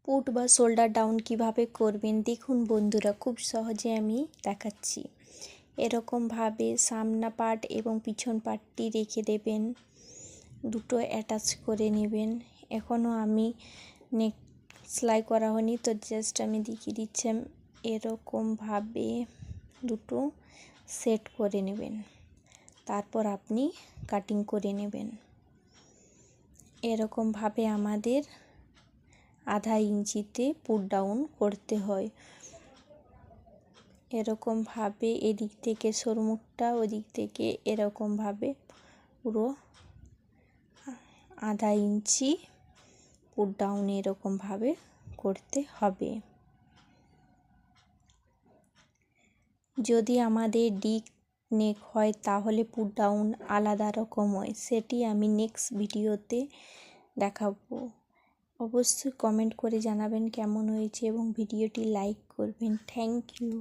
Put বা shoulder down কিভাবে করবেন দেখুন বন্ধুরা, খুব সহজে আমি দেখাচ্ছি। এরকমভাবে সামনা পার্ট এবং পিছন পার্টটি রেখে দেবেন, দুটো অ্যাটাচ করে নেবেন। এখনও আমি নেক সেলাই করা হয়নি, তো জাস্ট আমি দেখিয়ে দিচ্ছি। এরকমভাবে দুটো সেট করে নেবেন, তারপর আপনি কাটিং করে নেবেন। এরকমভাবে আমাদের আধা ইঞ্চিতে পুট ডাউন করতে হয়। এরকমভাবে এদিক থেকে সরুমুখটা, ওদিক থেকে এরকমভাবে পুরো আধা ইঞ্চি পুট ডাউন এরকমভাবে করতে হবে। যদি আমাদের ডিপ নেক হয় তাহলে পুট ডাউন আলাদা রকম হয়, সেটি আমি নেক্সট ভিডিওতে দেখাবো। অবশ্যই কমেন্ট করে জানাবেন কেমন হয়েছে এবং ভিডিওটি লাইক করবেন। Thank you.